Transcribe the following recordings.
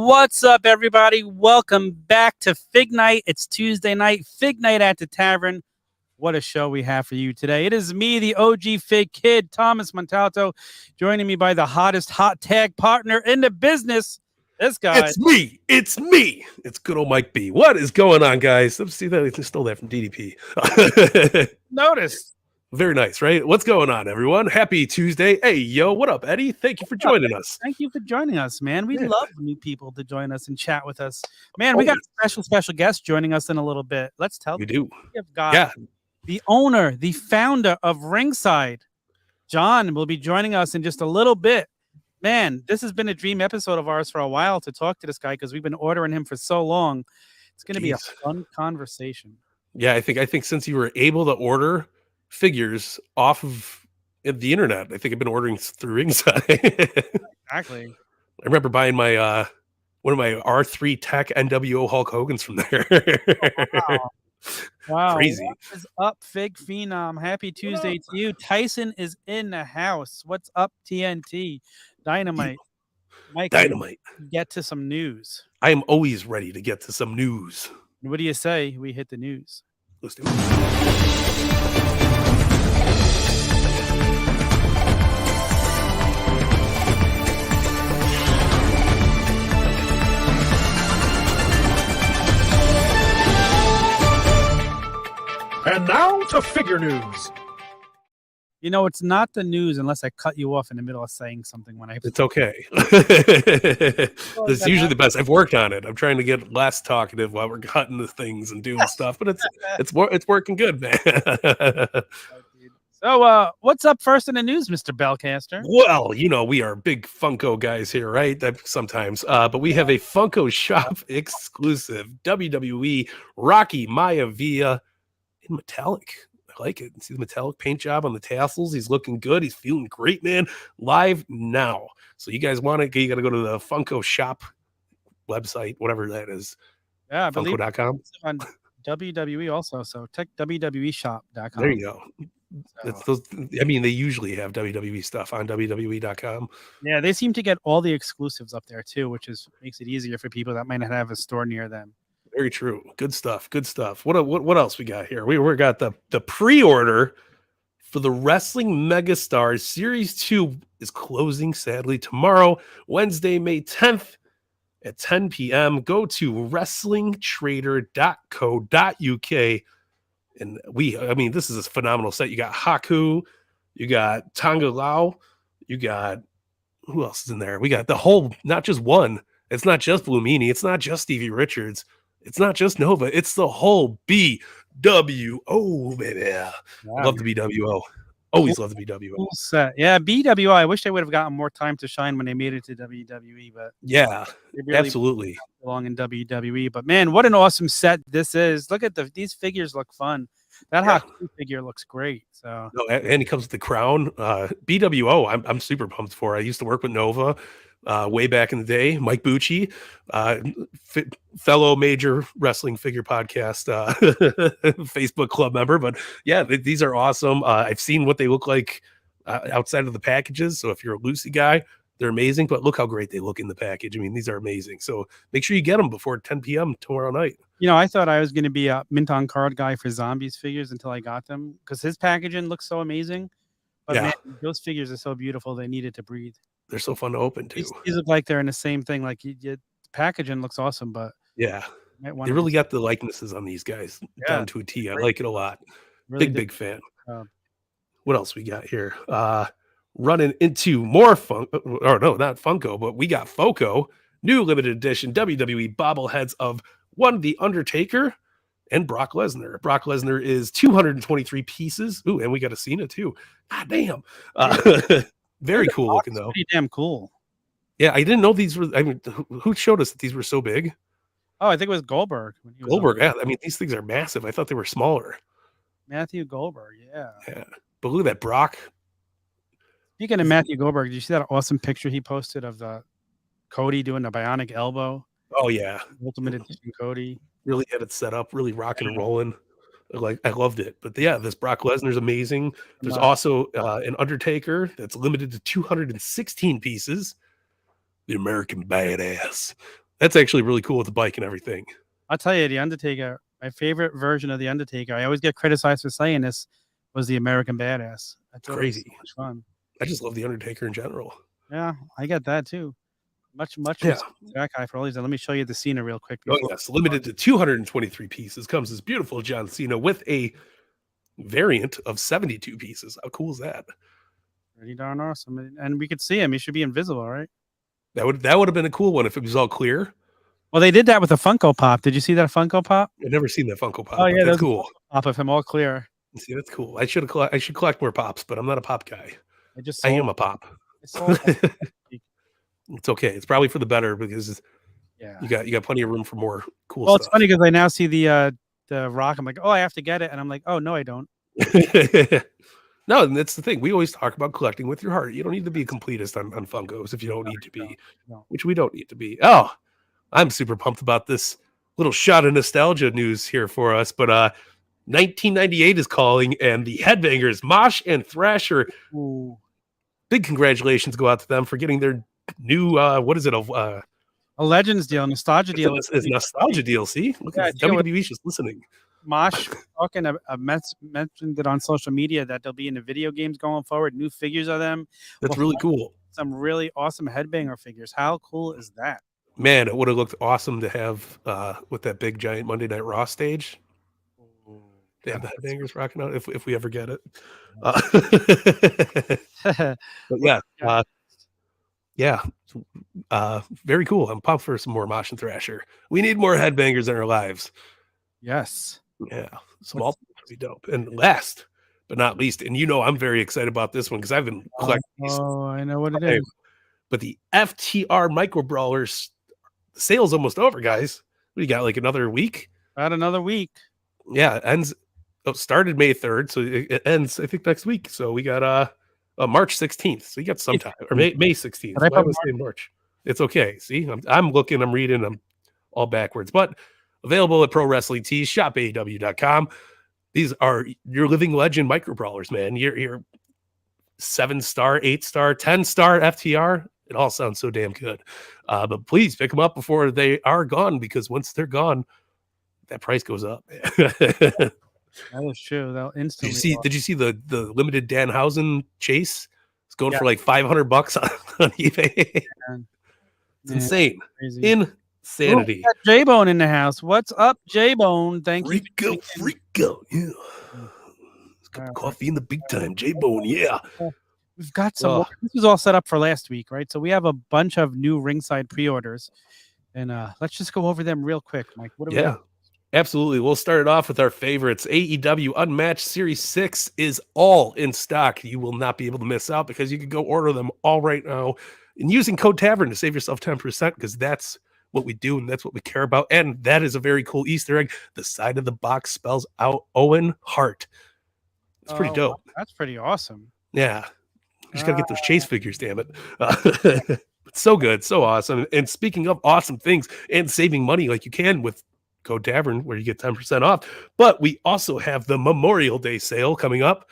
What's up, everybody? Welcome back to Fignight. It's Tuesday night, Fignight at the Tavern. What a show we have for you today. It is me, the OG Fig Kid, Thomas Montalto, joining me by the hottest hot tag partner in the business, this guy. It's me. It's good old Mike B. What is going on, guys? Let's see that. It's still there from DDP. Notice. Very nice, right? What's going on, everyone? Happy Tuesday. Hey, yo, what up, Eddie? Thank you for joining us. Thank you for joining us, man. We love new people to join us and chat with us. Man, we got a special guest joining us in a little bit. Let's tell you. Do. We've got the owner, the founder of Ringside. John will be joining us in just a little bit. Man, this has been a dream episode of ours for a while to talk to this guy because we've been ordering him for so long. It's going to be a fun conversation. Yeah, I think since you were able to order figures off of the internet, I think I've been ordering through Ringside. Exactly. I remember buying my one of my R3 Tech NWO Hulk Hogan's from there. Wow. Crazy. What is up, Fig Phenom? Happy Tuesday to you. Tyson is in the house. What's up, TNT? Dynamite. Mike, Dynamite. Get to some news. I am always ready to get to some news. What do you say we hit the news? Let's do it. And now to figure news. You know, it's not the news unless I cut you off in the middle of saying something when I. It's okay. That's usually the best. I've worked on it. I'm trying to get less talkative while we're cutting the things and doing stuff, but it's working good, man. So, what's up first in the news, Mr. Bellcaster? Well, you know, we are big Funko guys here, right? Sometimes, but we have a Funko Shop exclusive WWE Rocky Maivia in metallic. I like it. See the metallic paint job on the tassels. He's looking good. He's feeling great, man. Live now. So you guys want it? You got to go to the Funko Shop website, whatever that is. Yeah, I believe Funko.com. On WWE also. So check WWEshop.com. There you go. That's those. I mean, they usually have WWE stuff on WWE.com. Yeah, they seem to get all the exclusives up there too, which makes it easier for people that might not have a store near them. Very true. Good stuff. Good stuff. What else we got here? We got the pre-order for the Wrestling Megastars Series 2 is closing sadly tomorrow, Wednesday, May 10th at 10 p.m. Go to wrestlingtrader.co.uk. And this is a phenomenal set. You got Haku, you got Tonga Lao, you got who else is in there? We got the whole, not just one. It's not just Blue Meanie. It's not just Stevie Richards. It's not just Nova. It's the whole BWO, baby. Yeah. Love the BWO. Always love the BWO. Cool set. Yeah, BWO. I wish they would have gotten more time to shine when they made it to WWE, but yeah, really absolutely belong in WWE. But man, what an awesome set this is! Look at these figures look fun. That Haku figure looks great. So and he comes with the crown. BWO. I'm super pumped for. I used to work with Nova. Way back in the day, Mike Bucci, fellow major wrestling figure podcast Facebook club member. But yeah, these are awesome. I've seen what they look like outside of the packages. So if you're a Lucy guy, they're amazing. But look how great they look in the package. I mean, these are amazing. So make sure you get them before 10 p.m. tomorrow night. You know, I thought I was going to be a mint on card guy for Zombies figures until I got them because his packaging looks so amazing. But man, those figures are so beautiful. They needed to breathe. They're so fun to open too. These look like they're in the same thing. Like the packaging looks awesome, but yeah, they really got the likenesses on these guys down to a T. I like it a lot. Really big fan. What else we got here? Running into more not Funko, but we got Foco, new limited edition WWE bobbleheads of The Undertaker and Brock Lesnar. Brock Lesnar is 223 pieces. Ooh, and we got a Cena too. God damn. Very cool looking though. Pretty damn cool. Yeah, I didn't know these were. I mean, who showed us that these were so big? Oh, I think it was Goldberg. Goldberg, yeah. I mean, these things are massive. I thought they were smaller. Matthew Goldberg, yeah. But look at that, Brock. Speaking of Matthew Goldberg, did you see that awesome picture he posted of Cody doing the bionic elbow? Oh yeah, Ultimate Edition Cody. Really had it set up, really rocking and rolling. I loved it. But yeah, this Brock Lesnar's amazing. There's also an Undertaker that's limited to 216 pieces. The American Badass. That's actually really cool with the bike and everything. I'll tell you, the Undertaker, my favorite version of the Undertaker, I always get criticized for saying this, was the American Badass. It's crazy. So much fun. I just love the Undertaker in general. Yeah, I get that too. Much Yeah. that guy for all these. Let me show you the Cena real quick. Oh yes, limited to 223 pieces. Comes this beautiful John Cena with a variant of 72 pieces. How cool is that? Pretty darn awesome. And we could see him. He should be invisible, right? That would have been a cool one if it was all clear. Well, they did that with a Funko Pop. Did you see that Funko Pop? I've never seen that Funko Pop. Oh yeah, that's cool. Pop of him all clear. See, that's cool. I should collect more pops, but I'm not a pop guy. I am a pop. It's okay. It's probably for the better because you got plenty of room for more cool stuff. It's funny because I now see the Rock. I'm like, oh, I have to get it, and I'm like, oh no, I don't. No, and that's the thing. We always talk about collecting with your heart. You don't need to be a completist on Funkos if you don't need to be, which we don't need to be. Oh, I'm super pumped about this little shot of nostalgia news here for us. But 1998 is calling, and the Headbangers, Mosh and Thrasher. Ooh. Big congratulations go out to them for getting their new what is it? A Legends deal, nostalgia deal. It's nostalgia deal. See, look at WWE's just listening. Mosh talking. I mentioned it on social media that they'll be in the video games going forward. New figures of them. That's really cool. Some really awesome Headbanger figures. How cool is that? Man, it would have looked awesome to have with that big giant Monday Night Raw stage. They have the Headbangers rocking out if we ever get it. But very cool. I'm pumped for some more Mosh and Thrasher. We need more Headbangers in our lives. Yes. Yeah. Some all would be dope. And last but not least, and I'm very excited about this one because I've been collecting these. Oh, I know what it is. But the FTR Micro Brawlers sale's almost over, guys. We got like another week. About another week. Yeah, it ends. Started May 3rd, so it ends, I think, next week. So we got March 16th. So you got some time, or May 16th. Why was I saying March? It's okay. See, I'm looking, I'm reading, I'm all backwards. But available at Pro Wrestling Tees, shopaw.com. These are your living legend micro brawlers, man. Your 7-star, 8-star, 10-star FTR. It all sounds so damn good. But please pick them up before they are gone, because once they're gone, that price goes up. That is true. They'll instantly. Did you see the limited Danhausen chase? It's going for like $500 on eBay. It's insane. Crazy. Insanity. Oh, J-Bone in the house. What's up, J-Bone? Thank you. Freako. Yeah. It's got coffee in the big time. J-Bone. Yeah. We've got some. This was all set up for last week, right? So we have a bunch of new Ringside pre-orders, and let's just go over them real quick, Mike. What do we got? Absolutely. We'll start it off with our favorites. AEW Unmatched Series 6 is all in stock. You will not be able to miss out because you can go order them all right now and using code TAVERN to save yourself 10%, because that's what we do and that's what we care about. And that is a very cool Easter egg. The side of the box spells out Owen Hart. It's pretty dope. That's pretty awesome. Yeah. You just got to get those chase figures, damn it. It's so good. So awesome. And speaking of awesome things and saving money like you can with Code Tavern, where you get 10% off. But we also have the Memorial Day sale coming up.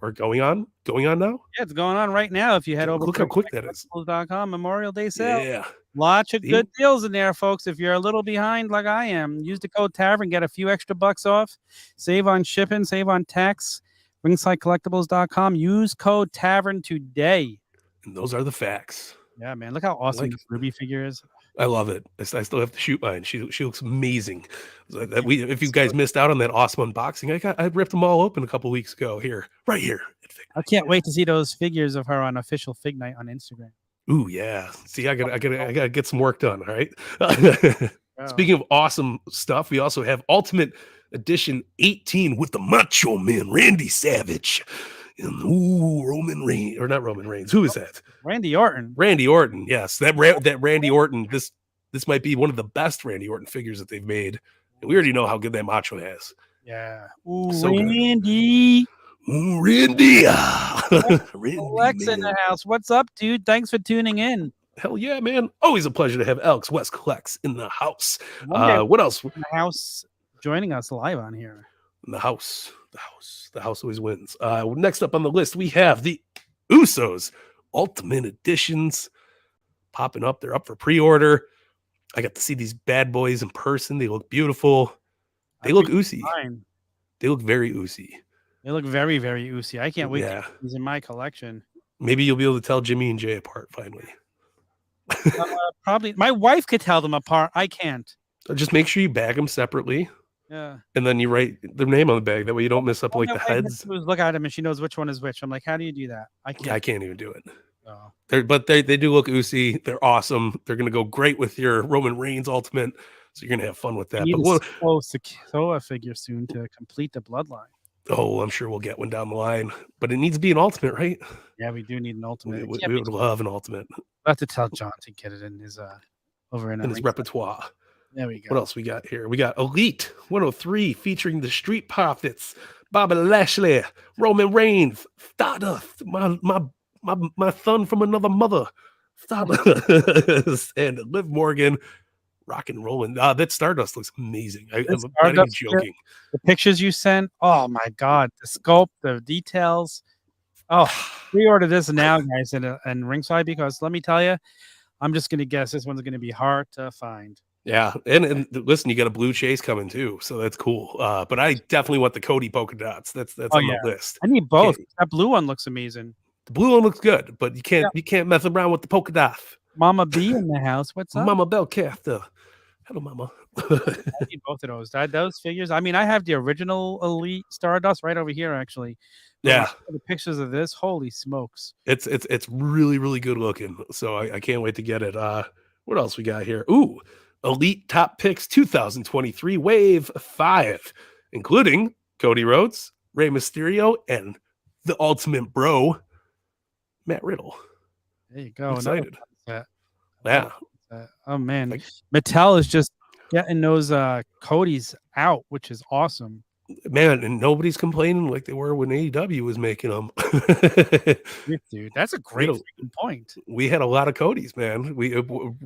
Or going on now? Yeah, it's going on right now. If you head over look how quick that is. .com, Memorial Day sale. Yeah. Lots of good deals in there, folks. If you're a little behind like I am, use the code Tavern, get a few extra bucks off. Save on shipping, save on tax. RingsideCollectibles.com. Use code Tavern today. And those are the facts. Yeah, man. Look how awesome the Ruby figure is. I love it. I still have to shoot mine. She looks amazing. If you guys missed out on that awesome unboxing, I ripped them all open a couple weeks ago. Right here. I can't wait to see those figures of her on official Fignight on Instagram. Ooh, yeah. See, I gotta get some work done. All right. Speaking of awesome stuff, we also have Ultimate Edition 18 with the Macho Man Randy Savage. And Roman Reigns, or not Roman Reigns. Who is that? Randy Orton. Randy Orton. Yes, that Randy Orton. This might be one of the best Randy Orton figures that they've made. And we already know how good that Macho has. Yeah. Ooh, so Randy. Good. Ooh, Randy. Alex in the house. What's up, dude? Thanks for tuning in. Hell yeah, man. Always a pleasure to have Alex West Collects in the house. What else? In the house, joining us live on here. In the house. The house always wins. Next up on the list, we have the Usos Ultimate Editions popping up. They're up for pre-order. I got to see these bad boys in person. They look beautiful. They look oozy. They look very oozy. They look very, very oozy. I can't wait to get these in my collection. Maybe you'll be able to tell Jimmy and Jay apart finally. Probably. My wife could tell them apart. I can't. Just make sure you bag them separately. Yeah. And then you write their name on the bag. That way you don't mess up like the heads. Look at them and she knows which one is which. I'm like, how do you do that? I can't even do it. Oh. But they do look oozy. They're awesome. They're going to go great with your Roman Reigns Ultimate. So you're going to have fun with that. We need a figure soon to complete the bloodline. Oh, I'm sure we'll get one down the line. But it needs to be an Ultimate, right? Yeah, we do need an Ultimate. We would love an Ultimate. We'll have to tell John to get it in his his repertoire. There we go. What else we got here? We got Elite 103 featuring the Street Profits, Bobby Lashley, Roman Reigns, Stardust, my son from another mother, Stardust, and Liv Morgan, rock and rolling. That Stardust looks amazing. I'm not even joking. The pictures you sent, oh my god, the sculpt, the details. Oh, pre-order this now, guys, and Ringside, because let me tell you, I'm just gonna guess this one's gonna be hard to find. Yeah, and listen, you got a blue chase coming too, so that's cool. But I definitely want the Cody polka dots. That's on the list. I need both. That blue one looks amazing. The blue one looks good, but you can't mess around with the polka dot. Mama B in the house. What's up? Mama Bellcaster. Hello, Mama. I need both of those. Those figures. I mean, I have the original Elite Stardust right over here, actually. Yeah. The pictures of this, holy smokes! It's really, really good looking. So I can't wait to get it. What else we got here? Ooh. Elite Top Picks 2023 Wave 5, including Cody Rhodes, Rey Mysterio, and the Ultimate Bro, Matt Riddle. There you go. I'm excited. Yeah. Oh man, Mattel is just getting those Codys out, which is awesome. Man, and nobody's complaining like they were when AEW was making them. Dude, that's a great point. We had a lot of Codys, man. We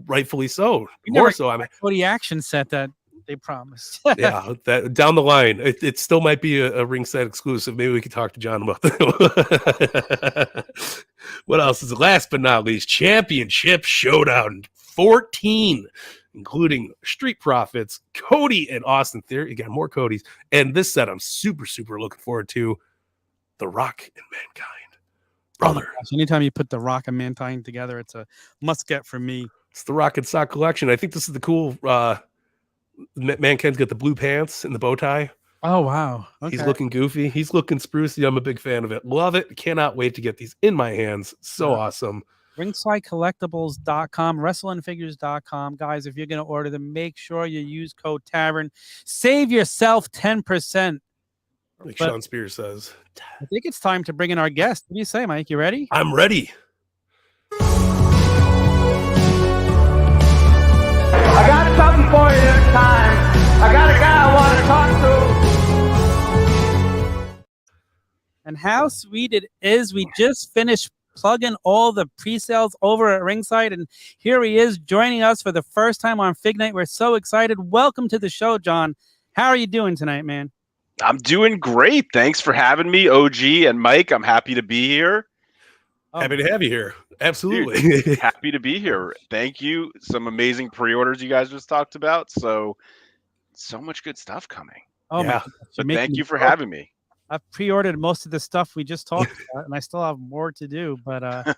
rightfully so. More so, I mean, Cody action set that they promised. Yeah, that down the line, it still might be a Ringside exclusive. Maybe we could talk to John about that. What else is last but not least? Championship Showdown 14. Including Street Profits, Cody and Austin Theory. Again, more Codys. And this set I'm super, super looking forward to. The Rock and Mankind. Brother. Oh anytime you put The Rock and Mankind together, it's a must-get for me. It's the Rock and Sock collection. I think this is the cool... Mankind's got the blue pants and the bow tie. Oh, wow. Okay. He's looking goofy. He's looking sprucey. I'm a big fan of it. Love it. Cannot wait to get these in my hands. So awesome. RingsideCollectibles.com, WrestlingFigures.com. Guys, if you're going to order them, make sure you use code TAVERN. Save yourself 10%. Like Sean Spears says. I think it's time to bring in our guest. What do you say, Mike? You ready? I'm ready. I got something for you this time. I got a guy I want to talk to. And how sweet it is. We just finished plugging all the pre-sales over at Ringside, and here he is joining us for the first time on Fignight. We're so excited. Welcome to the show, John. How are you doing tonight, man? I'm doing great. Thanks for having me, OG and Mike. I'm happy to be here. Happy to have you here. Absolutely. Dude, happy to be here. Thank you. Some amazing pre-orders you guys just talked about. So much good stuff coming. Oh, yeah. So thank you for having me. I've pre-ordered most of the stuff we just talked about, and I still have more to do. But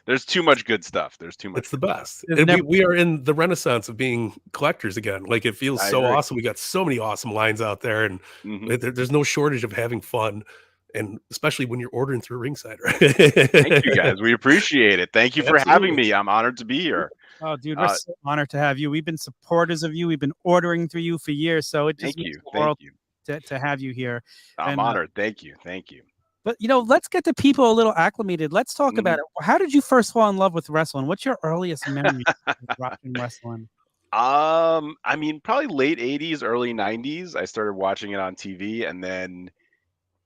there's too much good stuff. There's too much. It's the best. And we are in the renaissance of being collectors again. Like, it feels so awesome. We got so many awesome lines out there, and there's no shortage of having fun. And especially when you're ordering through Ringside. Thank you, guys. We appreciate it. Thank you for having me. I'm honored to be here. Oh, dude, we're so honored to have you. We've been supporters of you. We've been ordering through you for years. So it just means the world to have you here. I'm honored. Thank you. Thank you. But, let's get the people a little acclimated. Let's talk about it. How did you first fall in love with wrestling? What's your earliest memory of watching wrestling? I mean, probably late 80s, early 90s. I started watching it on TV, and then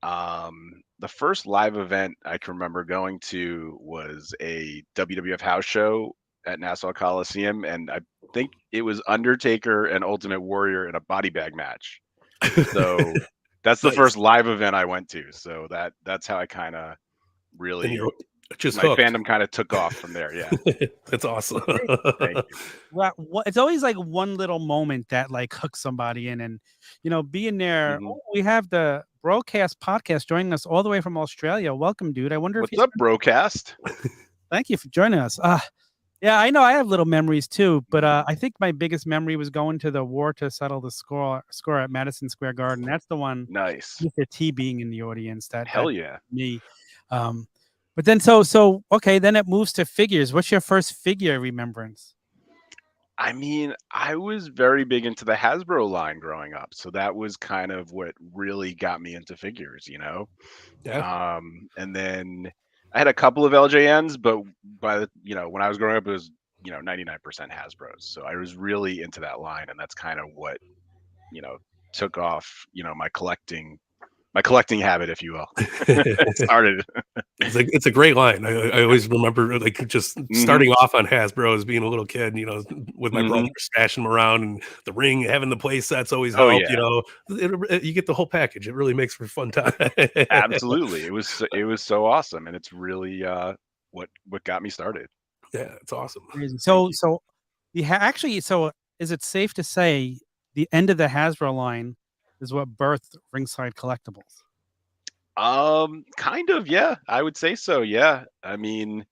the first live event I can remember going to was a WWF house show at Nassau Coliseum, and I think it was Undertaker and Ultimate Warrior in a body bag match. So that's the first live event I went to. So that's how I kind of really. Just my hooked. fandom kind of took off from there. Yeah. That's awesome. Thank you. Well, it's always like one little moment that like hooks somebody in, and being there. Mhm. Oh, we have the Broadcast podcast joining us all the way from Australia. Welcome, dude. I wonder What's if you up, Broadcast? Thank you for joining us. Yeah, I know I have little memories too, but I think my biggest memory was going to the War to Settle the Score at Madison Square Garden. That's the one. Nice. With the T being in the audience. Hell yeah. Me. But then so okay, then it moves to figures. What's your first figure remembrance? I mean, I was very big into the Hasbro line growing up, so that was kind of what really got me into figures, Yeah. And then I had a couple of LJNs, but when I was growing up, it was 99% Hasbros. So I was really into that line, and that's kind of what took off my collecting habit, if you will. Started. It's a great line. I always remember like just starting off on Hasbro as being a little kid, with my brother stashing them around, and the ring, having the play sets always helped. Yeah. You get the whole package. It really makes for a fun time. Absolutely, it was so awesome, and it's really what got me started. Yeah, it's awesome. So is it safe to say the end of the Hasbro line is what birthed Ringside Collectibles? Kind of, yeah. I would say so, yeah. I mean,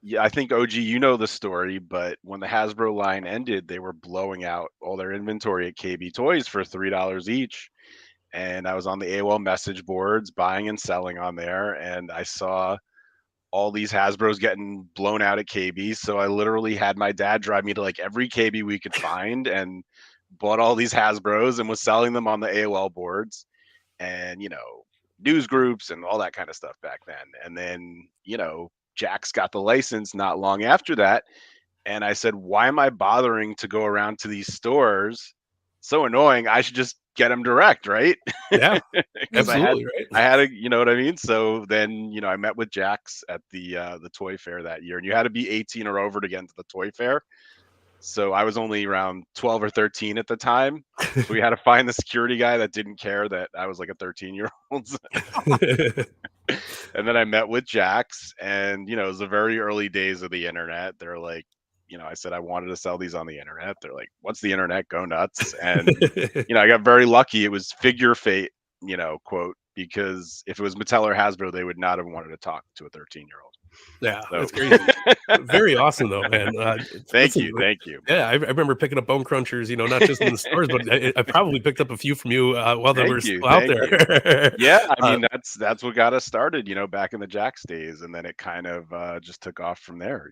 yeah, I think OG, the story, but when the Hasbro line ended, they were blowing out all their inventory at KB Toys for $3 each. And I was on the AOL message boards buying and selling on there, and I saw all these Hasbros getting blown out at KB. So I literally had my dad drive me to like every KB we could find and bought all these Hasbros and was selling them on the AOL boards and, news groups and all that kind of stuff back then. And then, Jax got the license not long after that. And I said, why am I bothering to go around to these stores? So annoying. I should just get them direct, right? Yeah, absolutely. Right. I had you know what I mean? So then, I met with Jax at the toy fair that year, and you had to be 18 or over to get into the toy fair. So I was only around 12 or 13 at the time. So we had to find the security guy that didn't care that I was like a 13-year-old. And then I met with Jax, and it was the very early days of the internet. They're like, I said I wanted to sell these on the internet. They're like, what's the internet? Go nuts. And I got very lucky. It was figure fate, quote, because if it was Mattel or Hasbro, they would not have wanted to talk to a 13-year-old. Yeah, that's crazy. Very awesome though, man. Thank you. Yeah, I remember picking up bone crunchers, not just in the stores, but I probably picked up a few from you while they were still out there. Yeah, I mean that's what got us started, back in the Jax days, and then it kind of just took off from there.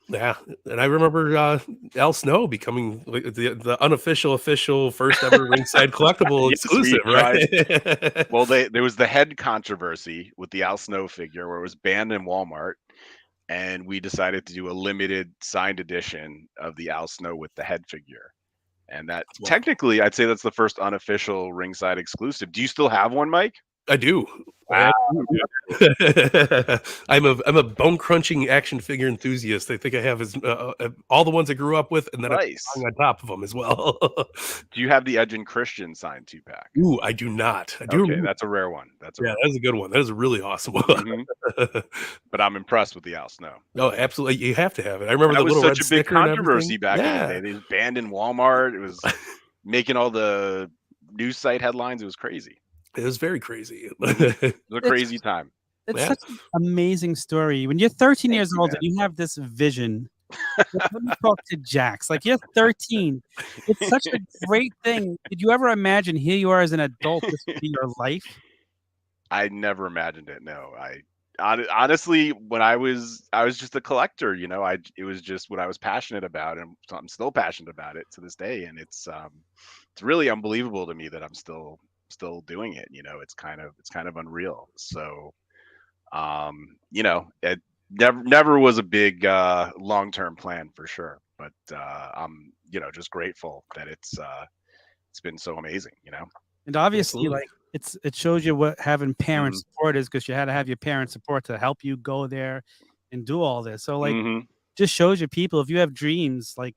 Yeah, and I remember Al Snow becoming the unofficial official first ever Ringside Collectible exclusive, right? Well, there was the head controversy with the Al Snow figure where it was banned in Walmart, and we decided to do a limited signed edition of the Al Snow with the head figure. And that technically, I'd say that's the first unofficial Ringside exclusive. Do you still have one, Mike? I do. Wow. I'm a bone crunching action figure enthusiast. I think I have all the ones I grew up with, and then nice. I'm on top of them as well. Do you have the Edge and Christian signed 2-pack? Ooh, I do not. I do. Okay, that's a rare one. That's a good one. That is a really awesome one. But I'm impressed with the Al Snow. No, absolutely. You have to have it. I remember that the little was such a big controversy back in the day. It was banned in Walmart. It was making all the news site headlines. It was crazy. It was very crazy. It was a crazy time. It's such an amazing story. When you're 13 years old and you have this vision, let me talk to Jax. Like, you're 13. It's such a great thing. Did you ever imagine here you are as an adult, this would be your life? I never imagined it. No, honestly, when I was just a collector. It was just what I was passionate about, and I'm still passionate about it to this day. And it's really unbelievable to me that I'm still doing it. It's kind of unreal. So it never was a big long-term plan for sure, but I'm just grateful that it's been so amazing. And obviously, like, it shows you what having parent support is, because you had to have your parent support to help you go there and do all this. So like just shows you, people, if you have dreams, like,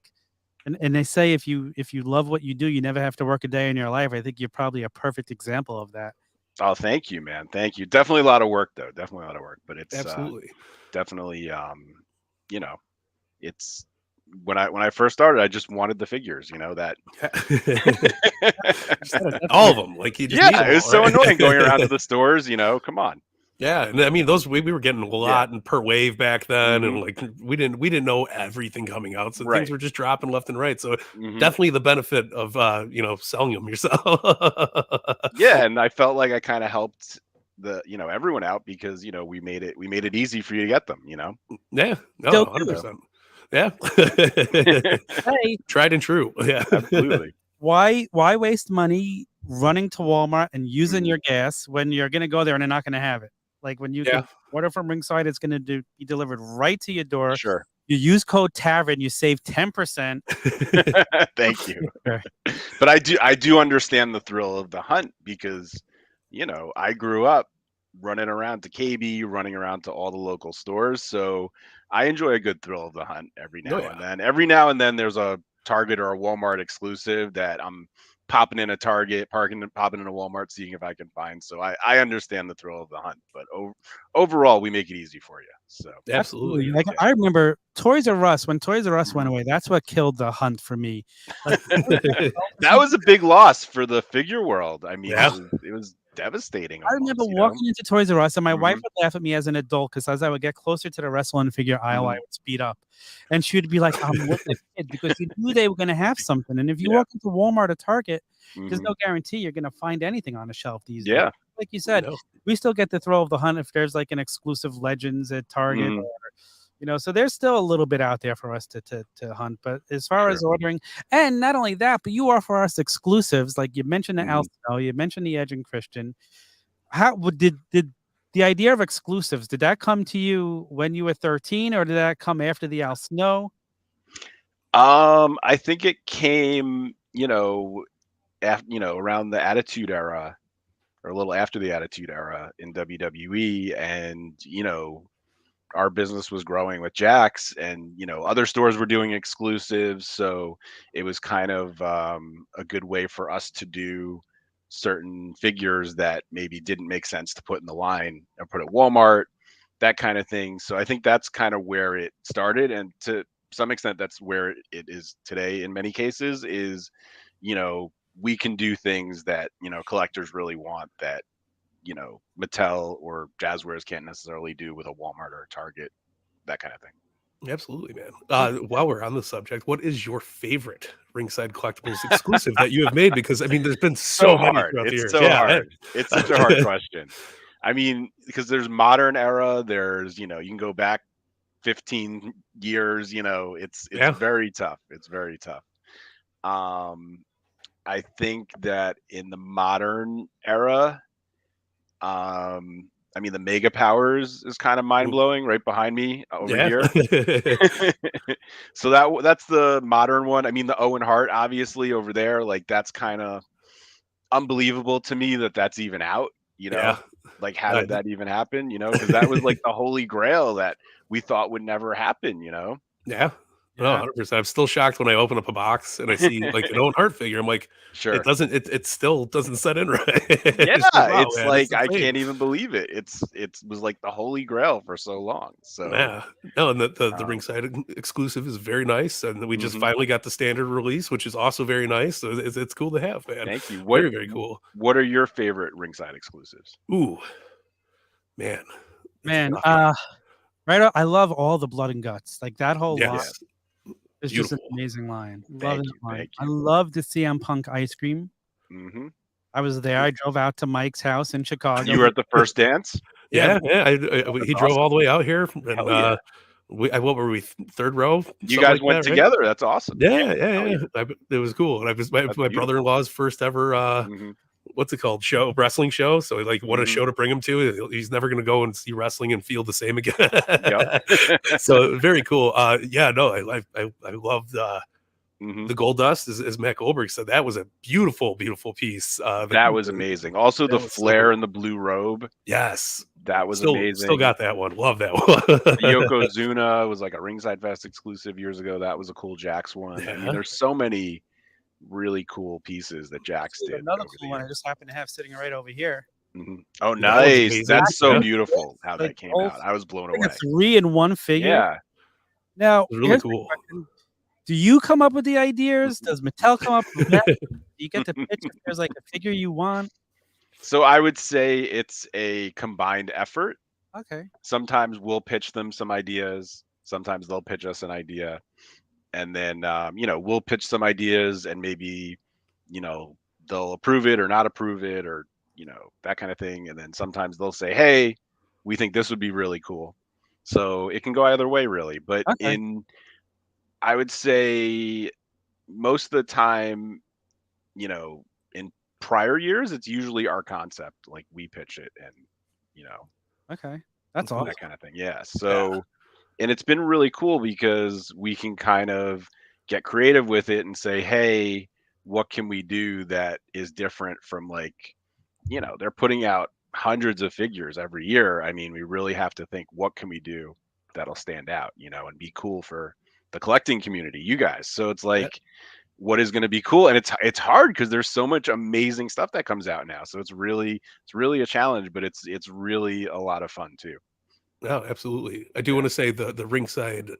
and they say if you love what you do, you never have to work a day in your life. I think you're probably a perfect example of that. Oh, thank you, man. Thank you. Definitely a lot of work, though. Definitely a lot of work, but it's Absolutely. Definitely, you know, it's when I first started, I just wanted the figures, that. All of them, like you just need them it was all, so right? annoying going around to the stores. Come on. Yeah, and I mean those we were getting a lot and per wave back then, and like we didn't know everything coming out, so things were just dropping left and right. So definitely the benefit of selling them yourself. Yeah, and I felt like I kind of helped everyone out because we made it easy for you to get them. Yeah, no, 100%. Yeah, Hey, tried and true. Yeah, absolutely. Why waste money running to Walmart and using your gas when you're going to go there and they're not going to have it? Like when you can order from Ringside, it's going to be delivered right to your door. Sure. You use code TAVERN, you save 10%. Thank you. But I do understand the thrill of the hunt because, I grew up running around to KB, running around to all the local stores. So I enjoy a good thrill of the hunt every now and then. Every now and then there's a Target or a Walmart exclusive that I'm popping in a Target, popping in a Walmart, seeing if I can find. So I understand the thrill of the hunt, but overall we make it easy for you. So absolutely. Like I remember Toys R Us, when Toys R Us went away, that's what killed the hunt for me. Like, that was a big loss for the figure world. I mean, it was devastating. I remember walking into Toys R Us, and my wife would laugh at me as an adult because as I would get closer to the wrestling figure aisle, I would speed up, and she would be like, "I'm with the kid," because you knew they were going to have something. And if you walk into Walmart or Target, there's no guarantee you're going to find anything on the shelf these days. Like you said, we still get the thrill of the hunt if there's like an exclusive Legends at Target, or, so there's still a little bit out there for us to hunt. But as far as ordering, and not only that, but you offer us exclusives. Like you mentioned the Al Snow, you mentioned the Edge and Christian. How did the idea of exclusives, did that come to you when you were 13, or did that come after the Al Snow? I think it came, around the Attitude Era, or a little after the Attitude Era in WWE, and our business was growing with Jax, and other stores were doing exclusives, so it was kind of a good way for us to do certain figures that maybe didn't make sense to put in the line or put at Walmart, that kind of thing. So I think that's kind of where it started, and to some extent that's where it is today in many cases, is we can do things that collectors really want that Mattel or Jazwares can't necessarily do with a Walmart or a Target, that kind of thing. Absolutely, man. While we're on the subject, what is your favorite Ringside Collectibles exclusive that you have made? Because I mean, there's been so many hard. throughout the years. So hard. It's such a hard question. I mean, because there's modern era, there's you can go back 15 years. It's very tough. It's very tough. I think that in the modern era, I mean, the Mega Powers is kind of mind blowing right behind me over here. So that's the modern one. I mean, the Owen Hart, obviously, over there, like that's kind of unbelievable to me that that's even out. Like how did that even happen? Because that was like the holy grail that we thought would never happen. Yeah. No, 100%. I'm still shocked when I open up a box and I see like an Owen Hart figure. I'm like, sure, it still doesn't set in right. It's like I can't even believe it. It was like the holy grail for so long. So no, and the Ringside exclusive is very nice, and we just finally got the standard release, which is also very nice. So it's cool to have, man. Thank you. Very, very cool. What are your favorite Ringside exclusives? Ooh, man, right. I love all the Blood and Guts, like that whole line. It's beautiful. Just an amazing line. Thank you. I love the CM Punk ice cream. I was there. I drove out to Mike's house in Chicago. You were at the first dance? Yeah. He drove all the way out here. And, what were we, third row? You guys went together. Right? That's awesome. Yeah. It was cool. And I was my brother-in-law's first ever what's it called, wrestling show. So like what a show to bring him to. He's never going to go and see wrestling and feel the same again. So very cool. I loved the Gold Dust, as Matt Goldberg said. That was a beautiful piece. That was amazing. Also the flare and the blue robe. Yes. That was amazing. Still got that one. Love that one. Yokozuna was like a Ringside Fest exclusive years ago. That was a cool Jax one. I mean, there's so many really cool pieces that Jax did. Another cool one I just happen to have sitting right over here. Oh, nice! That's so beautiful how like that came out. I was blown away. Like a 3-in-1 figure. Yeah. Now, Really cool. Do you come up with the ideas? Does Mattel come up with that? Do you get to pitch if there's like a figure you want? So I would say it's a combined effort. Okay. Sometimes we'll pitch them some ideas. Sometimes they'll pitch us an idea. And then, we'll pitch some ideas and maybe, they'll approve it or not approve it or, that kind of thing. And then sometimes they'll say, hey, we think this would be really cool. So it can go either way, really. But I would say most of the time, in prior years, it's usually our concept. Like we pitch it and, Okay. That's awesome. That kind of thing. Yeah. So, and it's been really cool because we can kind of get creative with it and say, hey, what can we do that is different from they're putting out hundreds of figures every year. I mean, we really have to think, what can we do that'll stand out, and be cool for the collecting community, you guys. So it's like, what is going to be cool? And it's hard because there's so much amazing stuff that comes out now. So it's really a challenge, but it's really a lot of fun too. No, absolutely. I do want to say the Ringside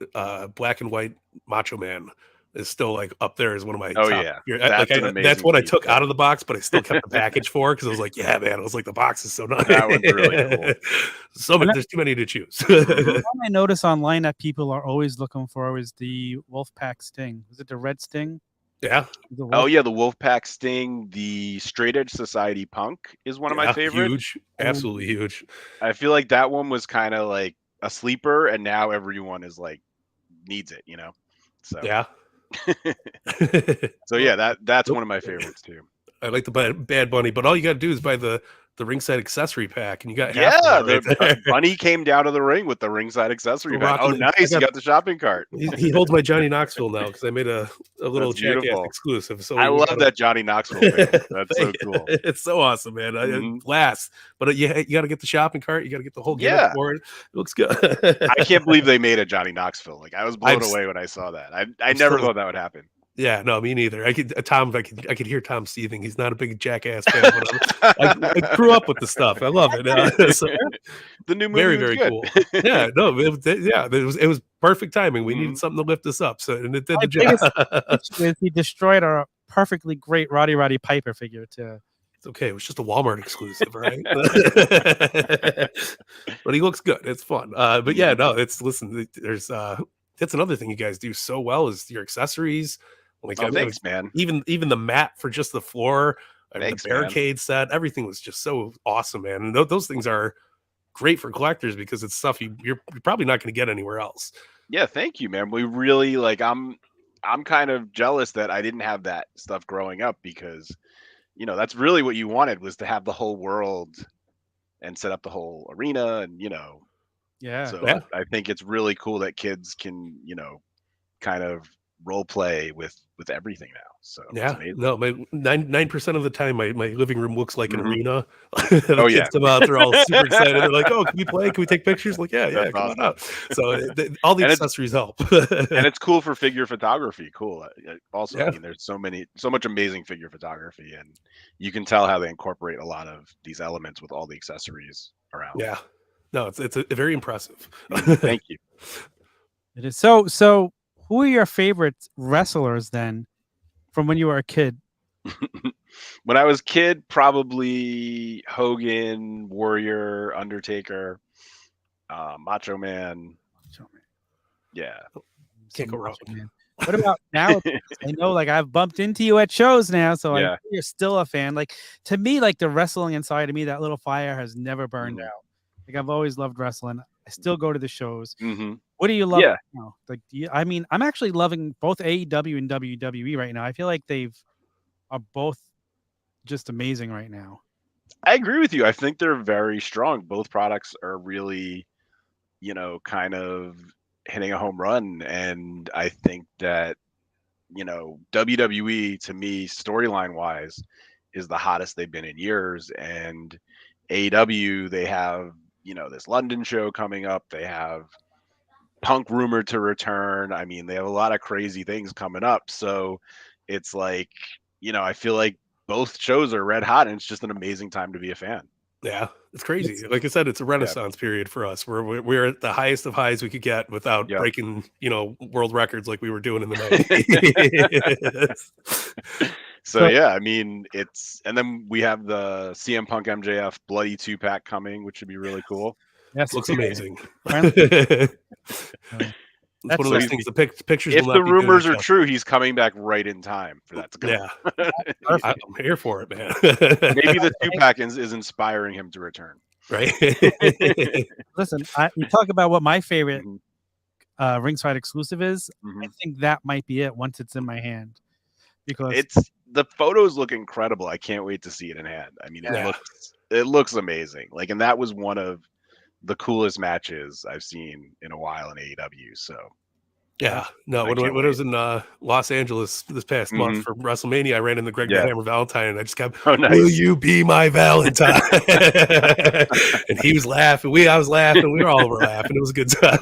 black and white Macho Man is still like up there as one of my top. That's what I took out of the box, but I still kept the package for because I was like, yeah, man, I was like, the box is so nice. That one's really cool. There's too many to choose. One I notice online that people are always looking for is the Wolfpack Sting. Is it the red Sting? Yeah. The Wolfpack Sting. The Straight Edge Society Punk is one of my favorites. Huge, absolutely huge. I feel like that one was kind of like a sleeper, and now everyone is like needs it, So yeah. So yeah, that's one of my favorites too. I like the Bad Bunny, but all you got to do is buy the Ringside accessory pack, and you got the Bunny came down to the ring with the Ringside accessory pack. Oh, nice! You got the shopping cart. He holds my Johnny Knoxville now because I made a little Jackass exclusive. So I love that Johnny Knoxville thing. That's so cool. It's so awesome, man. It lasts, but you got to get the shopping cart. You got to get the whole gimmick for it. It looks good. I can't believe they made a Johnny Knoxville. Like I was blown away when I saw that. I never thought that would happen. Yeah, no, me neither. I could hear Tom seething. He's not a big Jackass fan, but I grew up with the stuff. I love it. So, the new movie very good. Cool. Yeah, no, it was perfect timing. We needed something to lift us up, so and it did the job. He destroyed our perfectly great Roddy Piper figure too. It's okay. It was just a Walmart exclusive, right? But he looks good. It's fun. But yeah, no, there's that's another thing you guys do so well is your accessories. Like, thanks, man. Even the mat for just the floor, thanks, the barricade set, everything was just so awesome, man. And those things are great for collectors because it's stuff you're probably not going to get anywhere else. Yeah, thank you, man. We really I'm kind of jealous that I didn't have that stuff growing up because, that's really what you wanted was to have the whole world and set up the whole arena and, Yeah. So I think it's really cool that kids can, kind of role play with everything now. So yeah, no, my 9% of the time my living room looks like an arena. Kids come out, they're all super excited. They're like, "Oh, can we play? Can we take pictures?" Like, yeah, come on out. So all the accessories help, and it's cool for figure photography. Cool. Also, I mean, there's so much amazing figure photography, and you can tell how they incorporate a lot of these elements with all the accessories around. Yeah, no, it's very impressive. Thank you. It is so. Who are your favorite wrestlers then from when you were a kid? When I was a kid, probably Hogan, Warrior, Undertaker, Macho Man. Yeah. Can't go wrong. What about now? I know, like, I've bumped into you at shows now, so I know you're still a fan. Like, to me, like, the wrestling inside of me, that little fire has never burned out. Like, I've always loved wrestling. I still go to the shows. What do you love now? Like, I'm actually loving both AEW and WWE right now. I feel like are both just amazing right now. I agree with you. I think they're very strong. Both products are really, kind of hitting a home run. And I think that, WWE to me, storyline wise, is the hottest they've been in years. And AEW, they have, this London show coming up. They have Punk rumored to return. I mean, they have a lot of crazy things coming up. So it's like, I feel like both shows are red hot and it's just an amazing time to be a fan. Yeah, it's crazy. Like I said, it's a renaissance period for us. We're at the highest of highs we could get without breaking, world records like we were doing in the 90s. So yeah, I mean, and then we have the CM Punk MJF Bloody 2-pack coming, which would be really cool. Yes, looks amazing. It's one of those things. The pictures. If the rumors are true, he's coming back right in time for that to come. Yeah, I'm here for it, man. Maybe the 2-pack is inspiring him to return. Right. Listen, you talk about what my favorite ringside exclusive is. I think that might be it once it's in my hand, because the photos look incredible. I can't wait to see it in hand. I mean, it looks amazing. Like, and that was one of the coolest matches I've seen in a while in AEW. So yeah, no, when I was in Los Angeles this past month for WrestleMania, I ran into Greg the Hammer Valentine, and I just kept, "Will you be my Valentine?" And he was laughing, I was laughing, we were all over laughing. It was a good time.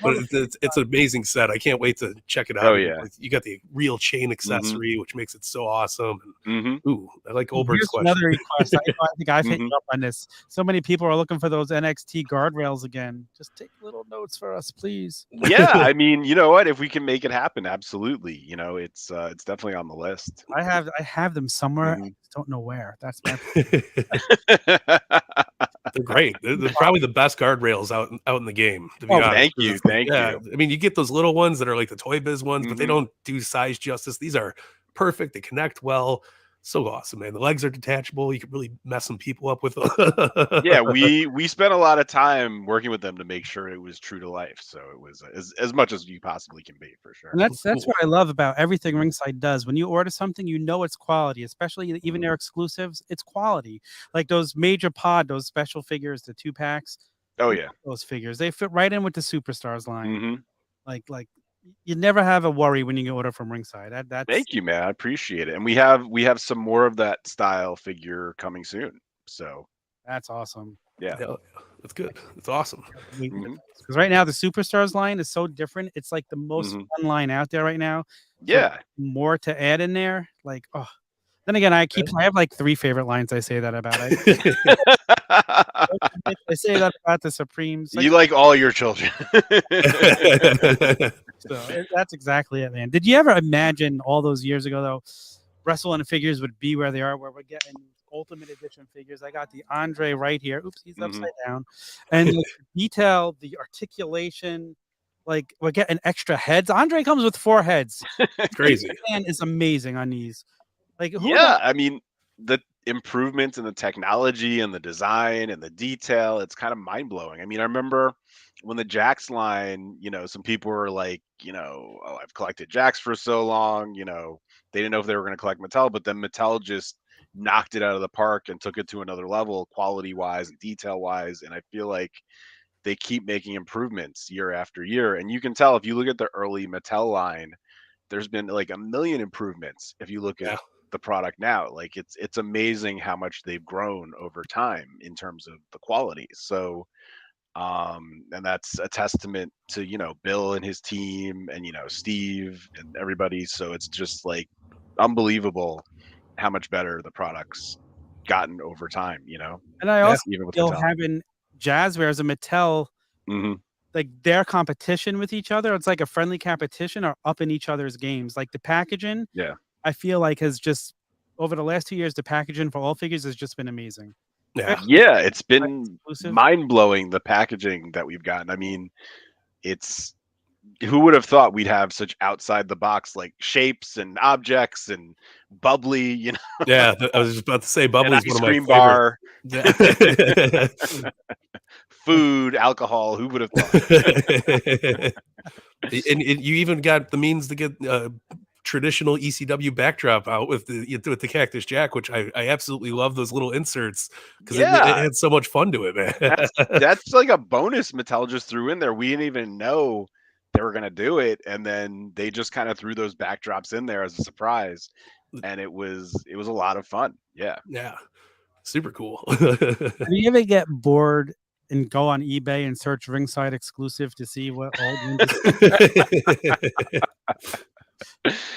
But it's an amazing set. I can't wait to check it out. Oh yeah, you got the real chain accessory, which makes it so awesome. Ooh, I like Goldberg's question. Another request. I think I've hit you up on this. So many people are looking for those NXT guardrails again. Just take little notes for us, please. Yeah, I mean, you know what? If we can make it happen, absolutely. You know, it's definitely on the list. I have them somewhere. I just don't know where. That's my They're great. They're probably the best guardrails out in the game, to be honest. Thank you. I mean, you get those little ones that are like the Toy Biz ones, but they don't do size justice. These are perfect. They connect well. So awesome, man. The legs are detachable. You can really mess some people up with them. Yeah, we spent a lot of time working with them to make sure it was true to life. So it was as much as you possibly can be, for sure. And that's what I love about everything Ringside does. When you order something, you know it's quality, especially even their exclusives. It's quality. Like those major pod, those special figures, the 2-packs. Oh yeah, those figures, they fit right in with the Superstars line. Like you never have a worry when you order from Ringside. That's Thank you, man. I appreciate it. And we have some more of that style figure coming soon. So that's awesome. Yeah, that's good. It's awesome. Because right now the Superstars line is so different. It's like the most fun line out there right now. Yeah, so more to add in there. Like, oh, then again, I have like 3 favorite lines I say that about. I say that about the Supremes. You like all your children. So that's exactly it, man. Did you ever imagine all those years ago, though, wrestling figures would be where they are, where we're getting Ultimate Edition figures? I got the Andre right here. Oops, he's upside down. And the detail, the articulation, like we're getting extra heads. Andre comes with 4 heads. Crazy. This man is amazing on these. Like, I mean, the improvements in the technology and the design and the detail, it's kind of mind-blowing. I mean, I remember when the Jax line, some people were like, oh, I've collected Jax for so long, they didn't know if they were going to collect Mattel, but then Mattel just knocked it out of the park and took it to another level, quality-wise and detail-wise, and I feel like they keep making improvements year after year. And you can tell if you look at the early Mattel line, there's been like a million improvements. If you look at the product now, like it's amazing how much they've grown over time in terms of the quality. So and that's a testament to Bill and his team and Steve and everybody. So it's just like unbelievable how much better the product's gotten over time, And I also feel having Jazware as a Mattel, like their competition with each other, it's like a friendly competition, or up in each other's games. Like the packaging, I feel like has just over the last 2 years, the packaging for all figures has just been amazing. Yeah, it's been mind-blowing, the packaging that we've gotten. I mean, who would have thought we'd have such outside the box like shapes and objects and bubbly, Yeah, I was just about to say bubbly is one of my bar. favorites. Food, alcohol, who would have thought? and you even got the means to get traditional ECW backdrop out with the Cactus Jack, which I absolutely love those little inserts because it had so much fun to it, man. That's like a bonus Mattel just threw in there. We didn't even know they were going to do it, and then they just kind of threw those backdrops in there as a surprise, and it was a lot of fun. Yeah super cool. Do you ever get bored and go on eBay and search Ringside exclusive to see what all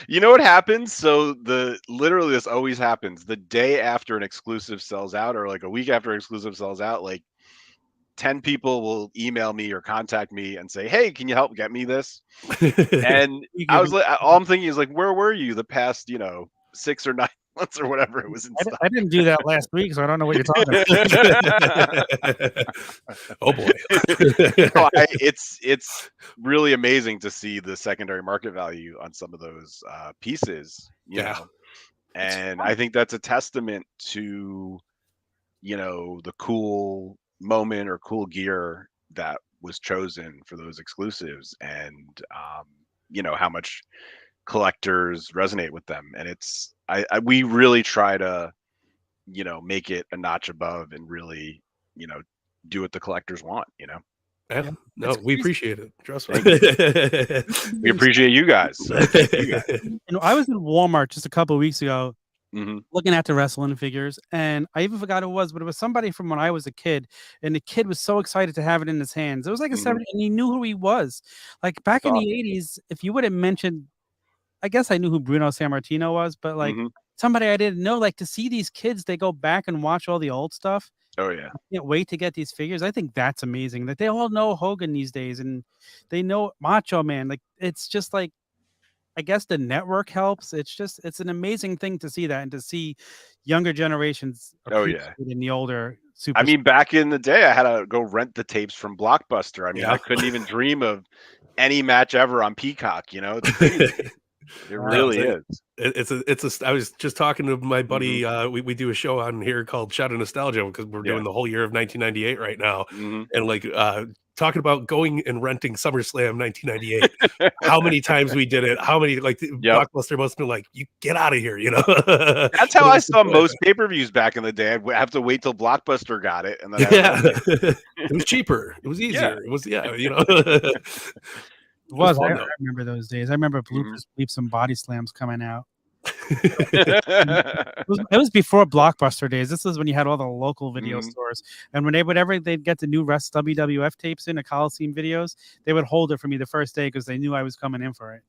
You know what happens? So literally this always happens. The day after an exclusive sells out, or like a week after an exclusive sells out, like 10 people will email me or contact me and say, "Hey, can you help get me this?" And I was like, all I'm thinking is like, where were you the past, 6 or 9 months or whatever it was in stock? I didn't do that last week, so I don't know what you're talking about. Oh boy. It's really amazing to see the secondary market value on some of those pieces, you know. And I think that's a testament to, the cool moment or cool gear that was chosen for those exclusives, and how much collectors resonate with them. And we really try to make it a notch above and really do what the collectors want. Yeah, no, we appreciate it. Trust me. We appreciate you guys. So thank you guys. I was in Walmart just a couple of weeks ago, Mm-hmm. looking at the wrestling figures, and I even forgot who it was, but it was somebody from when I was a kid, and the kid was so excited to have it in his hands. It was like a 70, and he knew who he was. Like back in the 80s, if you would have mentioned, I guess I knew who Bruno Sammartino was, but like somebody I didn't know, like to see these kids, they go back and watch all the old stuff. Oh yeah. I can't wait to get these figures. I think that's amazing that they all know Hogan these days, and they know Macho Man. Like it's just like, I guess the network helps. It's an amazing thing to see that, and to see younger generations in the older super. I mean, back in the day, I had to go rent the tapes from Blockbuster. I mean, I couldn't even dream of any match ever on Peacock. It's crazy. It really is. I was just talking to my buddy. We do a show on here called Shadow Nostalgia because we're doing the whole year of 1998 right now, and like talking about going and renting SummerSlam 1998. How many times we did it? How many Blockbuster must have been like, you get out of here, That's how I saw most pay-per-views back in the day. I'd have to wait till Blockbuster got it, and then it was cheaper. It was easier. It was It was. I remember those days. I remember Bloopers, Bleeps, and Body Slams coming out. It was before Blockbuster days. This was when you had all the local video stores, and whenever they'd get the new WWF tapes in, the Coliseum videos, they would hold it for me the first day because they knew I was coming in for it.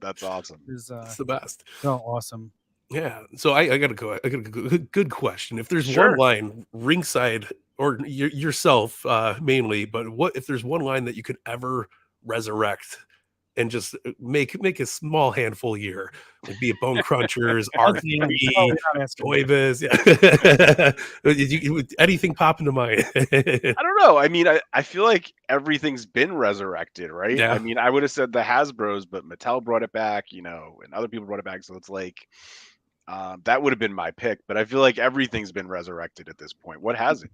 That's awesome. It's the best. So awesome. Yeah. So I got a good question. If there's one line, Ringside or yourself mainly, but what if there's one line that you could ever resurrect and just make a small handful a year, like be it Bone Crunchers, R3, Toy Biz, anything pop into mind? I don't know. I mean, I feel like everything's been resurrected, right? Yeah. I mean, I would have said the Hasbros, but Mattel brought it back, and other people brought it back. So it's like, that would have been my pick, but I feel like everything's been resurrected at this point. What hasn't?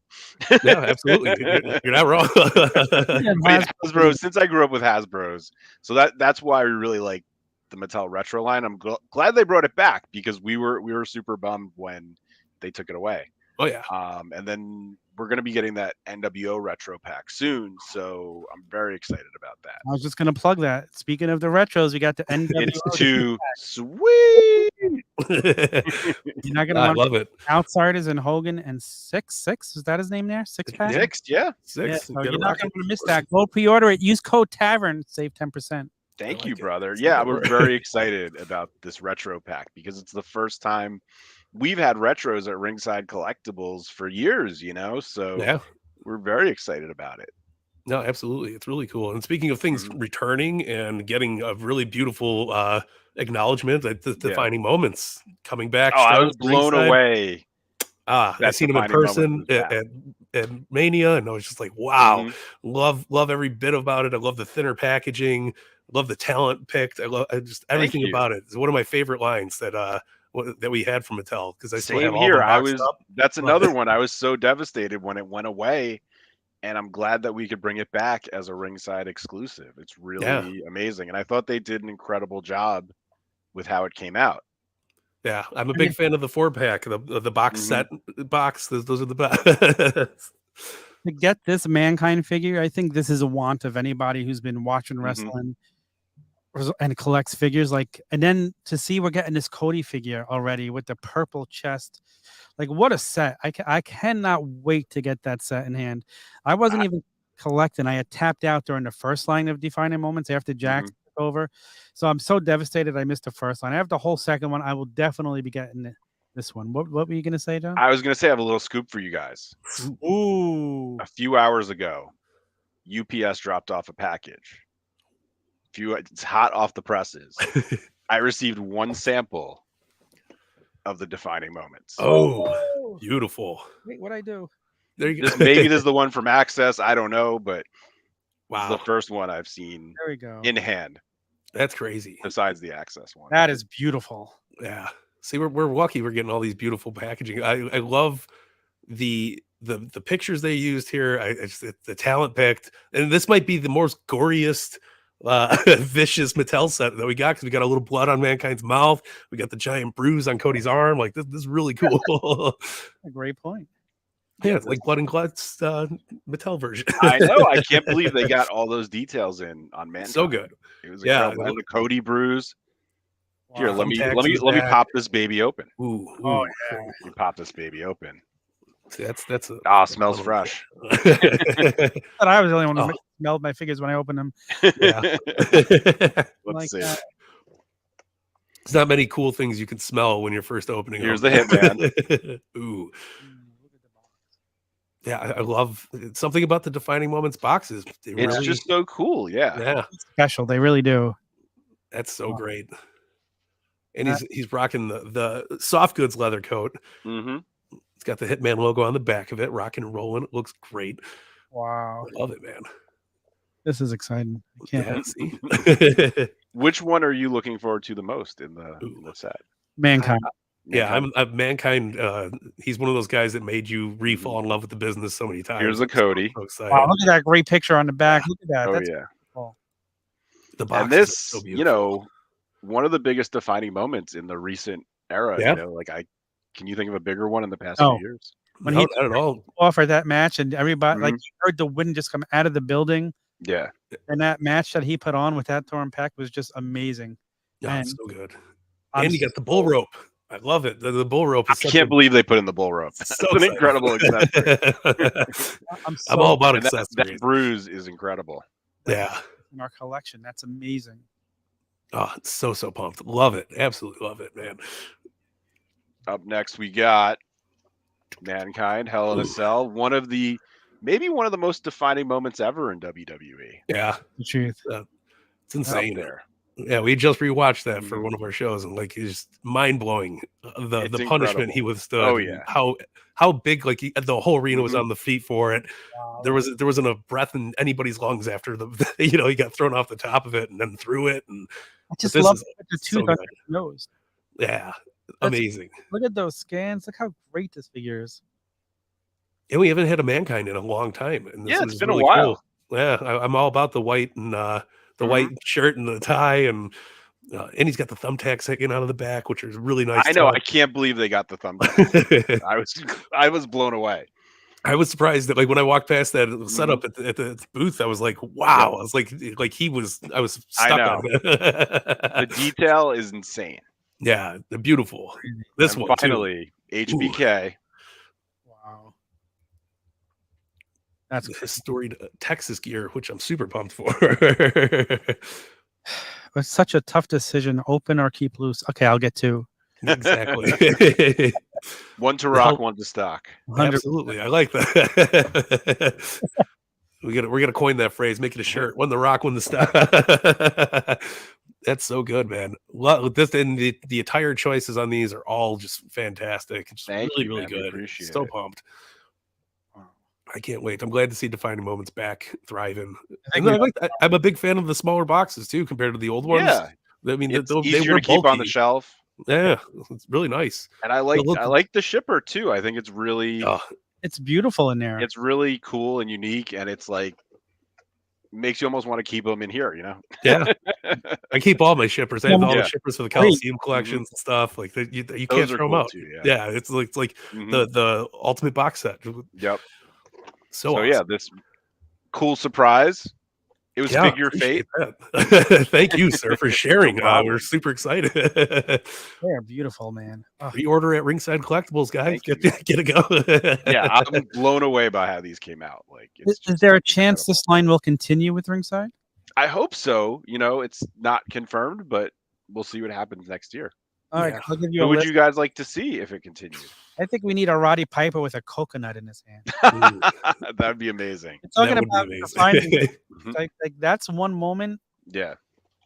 Yeah, absolutely. You're not wrong. Hasbro, since I grew up with Hasbros, so that's why we really like the Mattel retro line. I'm glad they brought it back because we were super bummed when they took it away. Oh yeah. And then we're going to be getting that NWO retro pack soon, so I'm very excited about that. I was just going to plug that. Speaking of the retros, we got the NWO. It's too sweet. You're not going to love it. Outsiders and Hogan and Six. Is that his name there? Six pack? Six, yeah. Six. So you're not going to miss that. Go pre-order it. Use code TAVERN. Save 10%. Thank you, brother. Yeah, we're very excited about this retro pack because it's the first time we've had retros at Ringside Collectibles for years, so we're very excited about it. No, absolutely. It's really cool. And speaking of things returning and getting a really beautiful acknowledgement at the defining moments coming back. Oh, I was blown away. I seen him in person at Mania, and I was just like, wow, love every bit about it. I love the thinner packaging. I love the talent picked. I love just everything about it. It's one of my favorite lines that we had from Mattel because I still have all the that's another one. I was so devastated when it went away, and I'm glad that we could bring it back as a Ringside exclusive. It's really amazing, and I thought they did an incredible job with how it came out. Yeah, I'm a big fan of the 4-pack, the box set box. Those are the best. To get this Mankind figure, I think this is a want of anybody who's been watching wrestling and collects figures. And then to see we're getting this Cody figure already with the purple chest. Like, what a set. I cannot wait to get that set in hand. I wasn't even collecting. I had tapped out during the first line of defining moments after Jax took over. So I'm so devastated I missed the first line. I have the whole second one. I will definitely be getting this one. What were you going to say, John? I was going to say I have a little scoop for you guys. Ooh. A few hours ago, UPS dropped off a package. It's hot off the presses. I received one sample of the defining moments. Oh, beautiful. Wait, what'd I do? There you go. Maybe this is the one from Access. I don't know, but wow, it's the first one I've seen there we go. in hand. That's crazy. Besides the Access one. That is beautiful. Yeah. See, we're lucky we're getting all these beautiful packaging. I love the pictures they used here. It's the talent picked, and this might be the most goriest vicious Mattel set that we got, because we got a little blood on Mankind's mouth, we got the giant bruise on Cody's arm. Like this is really cool. A great point. Yeah, it's like Blood and Guts Mattel version. I know. I can't believe they got all those details in on Mankind. So good. It was incredible. The Cody bruise. Wow. Here, let me pop this baby open. Ooh. Oh yeah. Let me pop this baby open. See, that's Smells fresh. But I was the only one who smelled my figures when I opened them. Yeah. Let's see. There's not many cool things you can smell when you're first opening. Here's the Hitman. Ooh. Yeah, I love something about the defining moments boxes. It's just so cool. Yeah. Special. They really do. That's so great. And he's rocking the soft goods leather coat. Mm-hmm. It's got the Hitman logo on the back of it, rocking and rolling. It looks great. Wow. I love it, man. This is exciting. I can't wait. See. Which one are you looking forward to the most in the set? Mankind. Yeah, I'm Mankind. He's one of those guys that made you re-fall in love with the business so many times. Here's the Cody. So Wow, look at that great picture on the back. Look at that. Oh, That's yeah. cool. The box and this, so beautiful. One of the biggest defining moments in the recent era. Yeah. Can you think of a bigger one in the past few years? When he not at all offered that match, and everybody like you heard the wind just come out of the building. Yeah. And that match that he put on with that Torn Peck was just amazing. Yeah, it's so good. And you got the bull rope. I love it. The bull rope. I can't believe they put in the bull rope. That's an incredible accessory. I'm all about accessories. That bruise is incredible. Yeah. In our collection. That's amazing. Oh, it's so pumped. Love it. Absolutely love it, man. Up next, we got Mankind, Hell in a Cell. Maybe one of the most defining moments ever in WWE. Yeah. The truth. It's insane there. Yeah, we just rewatched that for one of our shows, and like it's just mind blowing the punishment he withstood. Oh yeah, how big the whole arena was on the feet for it. Wow. There wasn't a breath in anybody's lungs after he got thrown off the top of it and then through it. And I just love the tooth on his nose. Yeah, amazing. Look at those scans. Look how great this figure is. And we haven't had a Mankind in a long time. And this it's been really a while. Cool. Yeah, I'm all about the white and the white shirt and the tie, and he's got the thumbtacks hanging out of the back, which is really nice. I know. I can't believe they got the thumbtacks. I was blown away. I was surprised that when I walked past that setup at the booth, I was like, wow. I was like I was stuck on it. The detail is insane. Yeah, they're beautiful. This one finally, too. HBK. Wow. That's a storied Texas gear, which I'm super pumped for. It's such a tough decision. Open or keep loose. Okay, I'll get two. Exactly. One to rock, one to stock. 100%. Absolutely. I like that. We're gonna coin that phrase, make it a shirt. One the rock, one the stock. That's so good, man. This and the attire choices on these are all just fantastic. It's really good. So pumped. I can't wait. I'm glad to see Defining Moments back thriving. I'm a big fan of the smaller boxes too, compared to the old ones. Yeah, I mean, it's easier to keep on the shelf. Yeah, it's really nice. And I like the shipper too. I think it's really it's beautiful in there. It's really cool and unique, and it's like makes you almost want to keep them in here. Yeah, I keep all my shippers. I have all the shippers for the Coliseum collections and stuff. Like you can't throw them out. Too, yeah, it's like the ultimate box set. Yep. So awesome. Yeah, this cool surprise. It was Figure Fate. Thank you, sir, for sharing. We're super excited. They're beautiful, man. Reorder at Ringside Collectibles, guys. Get a go. Yeah, I'm blown away by how these came out. Like, is there a chance this line will continue with Ringside? I hope so. You know, it's not confirmed, but we'll see what happens next year. All right, I'll give you Who a would list. you guys like to see if it continued? I think we need a Roddy Piper with a coconut in his hand. That'd be amazing. Talking about defining, like that's one moment. Yeah,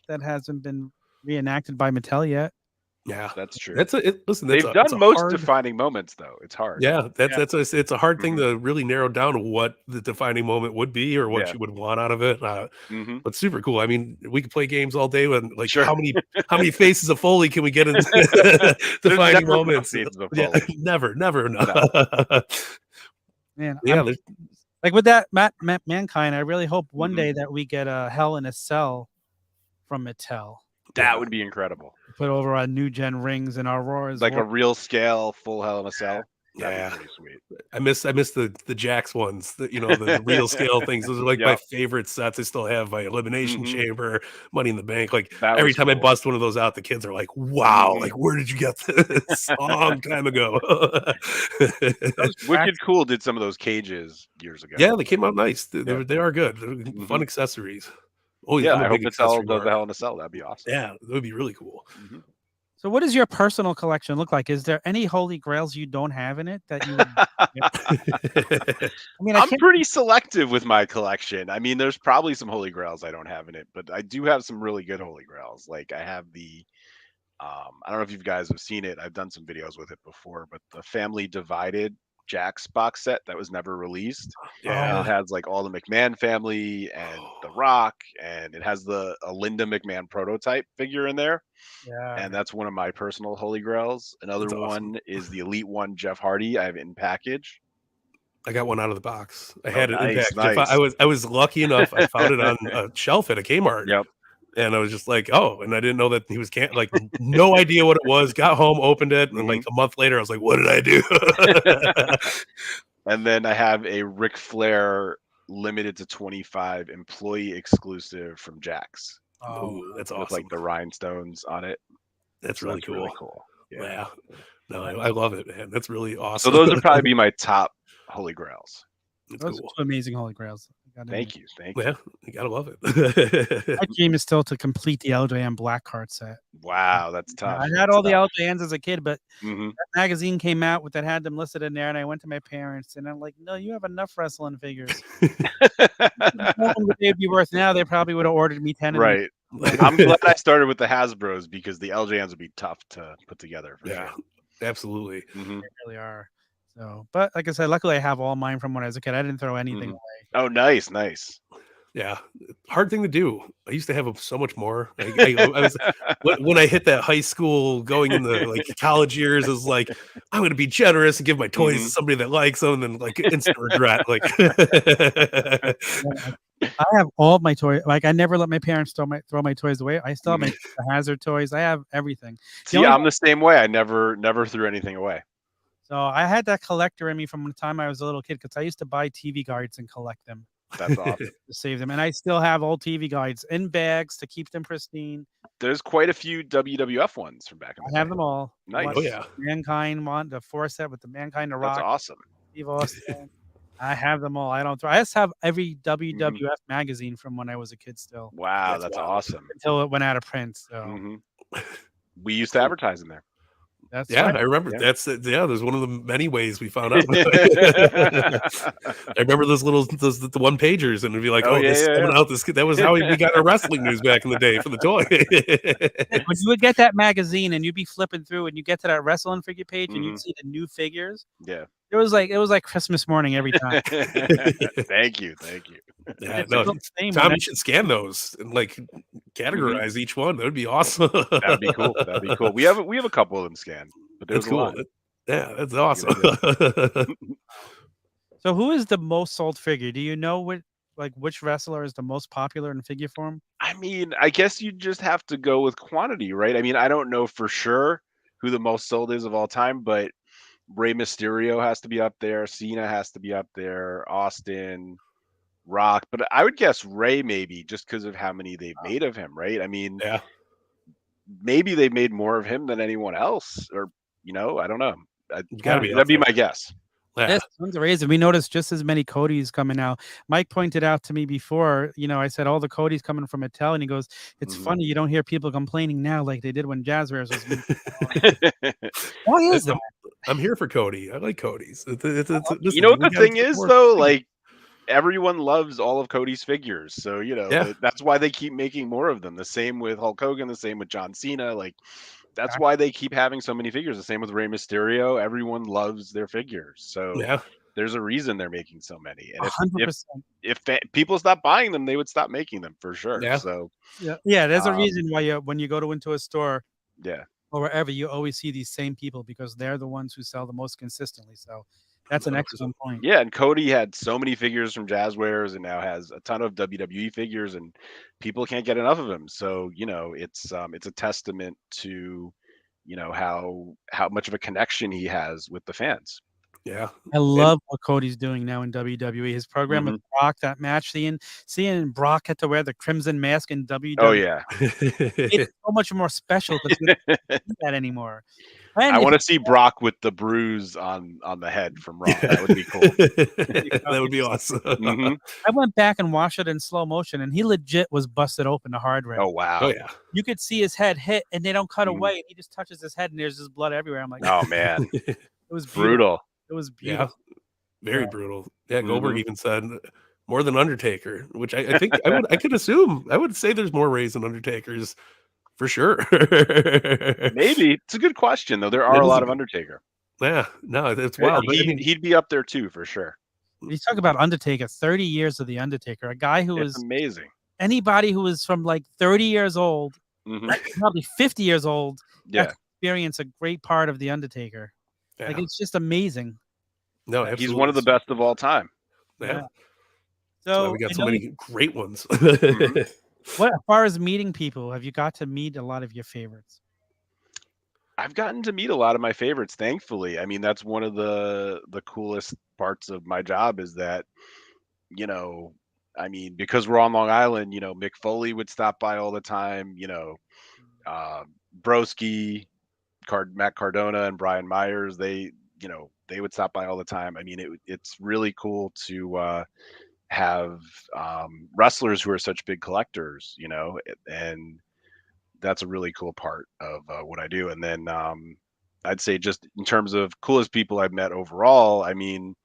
that hasn't been reenacted by Mattel yet. Yeah, that's true. Listen. They've done most defining moments, though. It's hard. Yeah, it's a hard thing to really narrow down what the defining moment would be or what you would want out of it. But super cool. I mean, we could play games all day when how many faces of Foley can we get in defining moments? Yeah, never enough. Man, like with that Mankind, I really hope one day that we get a Hell in a Cell from Mattel. That would be incredible. Put over our new gen rings and our roars, like a real scale full Hell in a Cell. Yeah, pretty sweet. I miss the Jax ones. The real scale things. Those are like my favorite sets. I still have my Elimination Chamber, Money in the Bank. Like every time I bust one of those out, the kids are like, "Wow! Like where did you get this?" A long time ago. Wicked Cool did some of those cages years ago. Yeah, they came out nice. They are good. They're fun accessories. Oh yeah, I hope Mattel does the Hell in a Cell. That'd be awesome. Yeah, that would be really cool. So what does your personal collection look like? Is there any holy grails you don't have in it that you would... I mean, I'm pretty selective with my collection. I mean, there's probably some holy grails I don't have in it, but I do have some really good holy grails. Like I have the I don't know if you guys have seen it. I've done some videos with it before, but the Family Divided Jax box set that was never released. Yeah, it has like all the McMahon family and The Rock, and it has a Linda McMahon prototype figure in there. Yeah, and that's one of my personal holy grails. Another one is the Elite One Jeff Hardy. I have it in package. I got one out of the box. I had it in package. Nice. I was lucky enough. I found it on a shelf at a Kmart. Yep. And I was just like, oh, and I didn't know that he was like no idea what it was. Got home, opened it, and like a month later, I was like, what did I do? And then I have a Ric Flair limited to 25 employee exclusive from Jax. Oh, that's awesome! With like the rhinestones on it. That's really cool. Yeah. No, I love it, man. That's really awesome. So those would probably be my top holy grails. Those are two amazing holy grails. Thank you. Yeah, you gotta love it. My dream is still to complete the LJN Black Card set. Wow, that's tough. I had all the LJNs as a kid, but that magazine came out that had them listed in there, and I went to my parents, and I'm like, "No, you have enough wrestling figures. What they'd be worth now? They probably would have ordered me 10." Right. I'm glad I started with the Hasbros because the LJNs would be tough to put together. Sure. Absolutely. They really are. So, but like I said, luckily I have all mine from when I was a kid. I didn't throw anything away. Oh, nice. Yeah, hard thing to do. I used to have so much more. I was when I hit that high school, going in the like college years, is like I'm going to be generous and give my toys to somebody that likes them, and then like instant regret. Like I have all my toys. Like I never let my parents throw my toys away. I still have my Hazard toys. I have everything. See, I'm the same way. I never threw anything away. So I had that collector in me from the time I was a little kid because I used to buy TV guides and collect them. That's awesome. To save them. And I still have old TV guides in bags to keep them pristine. There's quite a few WWF ones from back in the day. I have them all. Nice. Oh, yeah. Mankind one, the 4 set with the Mankind, The Rock. That's awesome. Steve Austin. I have them all. I just have every WWF magazine from when I was a kid still. Wow, that's awesome. Until it went out of print. So we used to advertise in there. That's right. I remember. There's one of the many ways we found out. I remember those the one pagers, and it'd be like, out this kid. That was how we got our wrestling news back in the day for the toy. When you would get that magazine and you'd be flipping through and you get to that wretchling figure page and you'd see the new figures. Yeah. It was like Christmas morning every time. Thank you. Yeah, Tom, you should scan those and like categorize each one. That would be awesome. That'd be cool. We have a couple of them scanned, but there's cool. Yeah, that's awesome. So, who is the most sold figure? Do you know which wrestler is the most popular in figure form? I mean, I guess you just have to go with quantity, right? I mean, I don't know for sure who the most sold is of all time, but Rey Mysterio has to be up there. Cena has to be up there. Austin, Rock, but I would guess Rey maybe just because of how many they've made of him, right? I mean, maybe they've made more of him than anyone else, or I don't know. That'd be my guess. Yeah. Tons of razors. We noticed just as many Codys coming out. Mike pointed out to me before, I said all the Codys coming from Mattel, and he goes, "It's funny you don't hear people complaining now like they did when Jazware was making." Why is that? I'm here for Cody. I like Cody's. You know what the thing is, though? Like, everyone loves all of Cody's figures. So, that's why they keep making more of them. The same with Hulk Hogan, the same with John Cena. Like, that's why they keep having so many figures. The same with Rey Mysterio. Everyone loves their figures. So there's a reason they're making so many. And if people stop buying them, they would stop making them for sure. Yeah. So there's a reason why when you go into a store, or wherever, you always see these same people because they're the ones who sell the most consistently. So that's an excellent point. Yeah, and Cody had so many figures from Jazwares and now has a ton of WWE figures, and people can't get enough of him. So, it's a testament to, how much of a connection he has with the fans. Yeah. I love what Cody's doing now in WWE. His program with Brock, that match, seeing Brock had to wear the crimson mask in WWE. Oh, yeah. It's so much more special because we don't see that anymore. I want to see Brock with the bruise on the head from Raw. That would be cool. That would be awesome. I went back and watched it in slow motion, and he legit was busted open the hard way. Oh, wow. Oh, yeah. You could see his head hit, and they don't cut away, and he just touches his head, and there's just blood everywhere. I'm like, oh, man. It was brutal. It was beautiful. Yeah. Very brutal. Yeah, Goldberg even said more than Undertaker, which I think I could assume. I would say there's more Rays than Undertakers. For sure. Maybe. It's a good question, though. There are a lot of Undertaker. Yeah. No, it's wild. He'd be up there, too, for sure. You talk about Undertaker, 30 years of The Undertaker, a guy who is amazing. Anybody who is from like 30 years old, probably 50 years old, experience a great part of The Undertaker. Yeah. Like, it's just amazing. No, absolutely. He's one of the best of all time. Yeah. So we got so many great ones. What, as far as meeting people, have you got to meet a lot of your favorites? I've gotten to meet a lot of my favorites, thankfully. I mean, that's one of the coolest parts of my job is that, because we're on Long Island, Mick Foley would stop by all the time, Broski, Matt Cardona and Brian Myers, they would stop by all the time. I mean, it's really cool to have wrestlers who are such big collectors, and that's a really cool part of what I do. And then I'd say just in terms of coolest people I've met overall, I mean,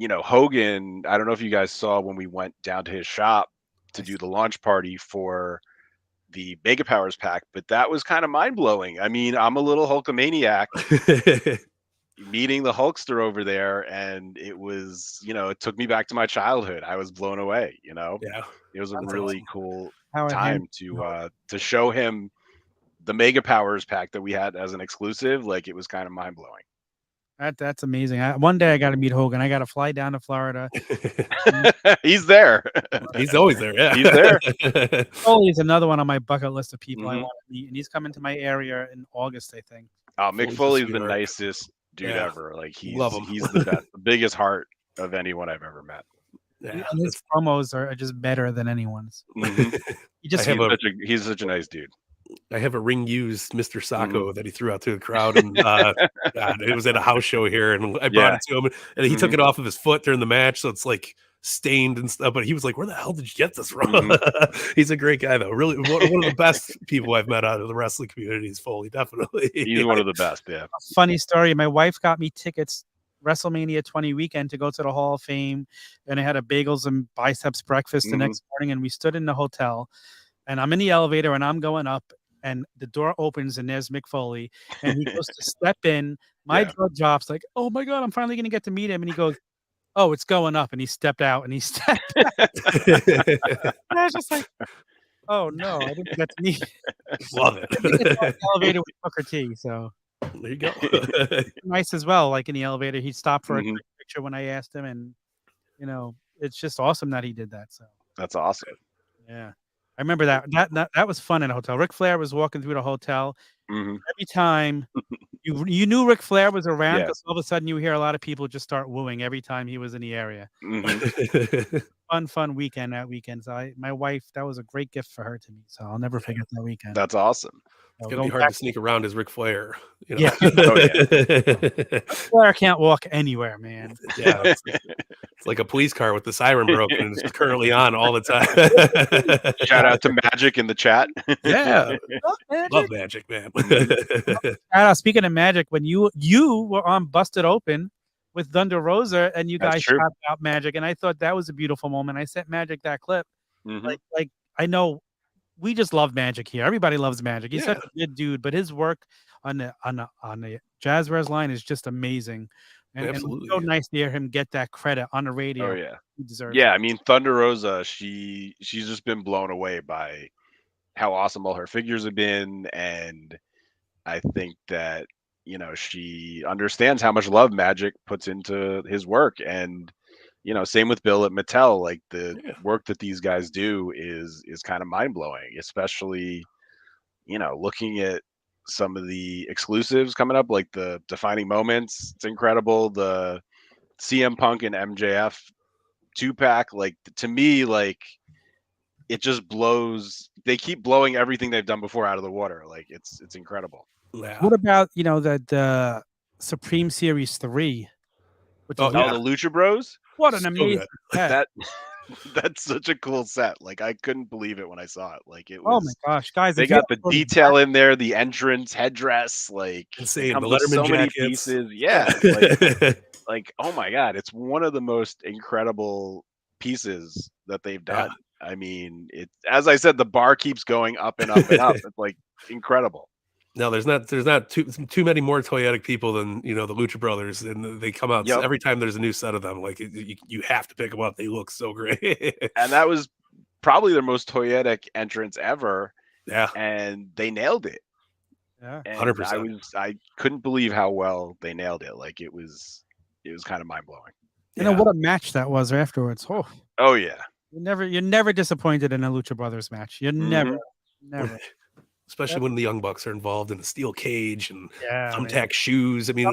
Hogan, I don't know if you guys saw when we went down to his shop to do the launch party for the Mega Powers pack, but that was kind of mind blowing. I mean, I'm a little Hulkamaniac. Meeting the Hulkster over there, and it was, it took me back to my childhood. I was blown away. Yeah, it was a really cool time to show him the Mega Powers pack that we had as an exclusive. Like, it was kind of mind blowing. That's amazing. One day I got to meet Hogan. I got to fly down to Florida. He's there. He's always there. Yeah, he's there. Foley's another one on my bucket list of people I want to meet, and he's coming to my area in August, I think. Oh, Mick Foley's the nicest dude ever. Like, love him. He's the best, the biggest heart of anyone I've ever met. Yeah, and his promos are just better than anyone's. He's such a nice dude. I have a ring used Mr. Sacco that he threw out to the crowd, and it was at a house show here, and I brought it to him, and he took it off of his foot during the match, so it's like stained and stuff. But he was like, "Where the hell did you get this from?" He's a great guy, though. Really, one of the best people I've met out of the wrestling community is Foley. Definitely, he's one of the best. Yeah. Funny story: my wife got me tickets WrestleMania 20 weekend to go to the Hall of Fame, and I had a bagels and biceps breakfast the next morning, and we stood in the hotel, and I'm in the elevator, and I'm going up. And the door opens, and there's Mick Foley, and he goes to step in. My jaw drops, like, oh my God, I'm finally going to get to meet him. And he goes, oh, it's going up. And he stepped out, and he stepped out. And I was just like, oh no, I didn't get to meet him. Love it. The elevator with Booker T. So there you go. Nice as well. Like in the elevator, he stopped for a quick picture when I asked him, and it's just awesome that he did that. So that's awesome. Yeah. I remember that was fun in a hotel. Ric Flair was walking through the hotel. Every time you knew Ric Flair was around, because all of a sudden you hear a lot of people just start wooing every time he was in the area. fun weekend that weekend. So my wife, that was a great gift for her to me. So I'll never forget that weekend. That's awesome. It's gonna be hard to sneak around as Ric Flair. You know? Yeah. Oh yeah. Flair can't walk anywhere, man. Yeah. It's like a police car with the siren broken and it's currently on all the time. Shout out to Magic in the chat. Yeah. Magic. Love Magic, man. Speaking of Magic, when you were on Busted Open with Thunder Rosa and you guys shout out Magic, and I thought that was a beautiful moment. I sent Magic that clip. Like I know we just love Magic here. Everybody loves Magic. He's such a good dude, but his work on the Jazware's line is just amazing. And it's so nice to hear him get that credit on the radio. Oh yeah, he deserves it. It. I mean, Thunder Rosa, she's just been blown away by how awesome all her figures have been, and I think that she understands how much love Magic puts into his work, and same with Bill at Mattel. Like the work that these guys do is kind of mind blowing, especially looking at some of the exclusives coming up, like the Defining Moments. It's incredible. The CM Punk and MJF 2-pack, like to me, like it just blows. They keep blowing everything they've done before out of the water. Like it's incredible. Yeah. What about the Supreme Series 3? The Lucha Bros? What an amazing set. That's such a cool set. Like I couldn't believe it when I saw it. Like it was. Oh my gosh, guys! They got the detail in there, the entrance, headdress, like insane. The Letterman jackets. Many pieces. Yeah. Like oh my god, it's one of the most incredible pieces that they've done. Yeah. I mean, as I said, the bar keeps going up and up and up. It's like incredible. No, there's not too many more toyetic people than the Lucha Brothers, and they come out every time there's a new set of them. Like you have to pick them up; they look so great. And that was probably their most toyetic entrance ever. Yeah, and they nailed it. Yeah, 100%. I couldn't believe how well they nailed it. Like it was kind of mind blowing. You know what a match that was afterwards. Oh yeah, you're never disappointed in a Lucha Brothers match. You're never. Especially when the Young Bucks are involved in a steel cage and thumbtack shoes. I mean,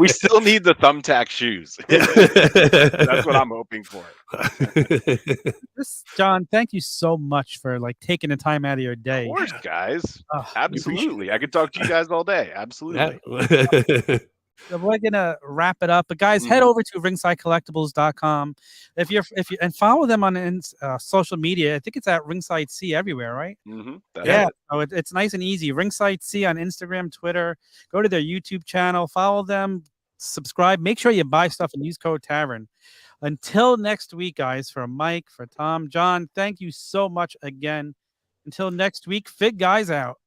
we still need the thumbtack shoes. That's what I'm hoping for. John, thank you so much for taking the time out of your day. Of course, guys. Absolutely. I could talk to you guys all day. Absolutely. Yeah. So we're gonna wrap it up, but guys, head over to ringsidecollectibles.com. If you and follow them on social media. I think it's at Ringside C everywhere, right? So it's nice and easy. Ringside C on Instagram, Twitter. Go to their YouTube channel, follow them, subscribe. Make sure you buy stuff and use code Tavern. Until next week, guys. For Mike, for Tom, John, thank you so much again. Until next week, Fig Guys out.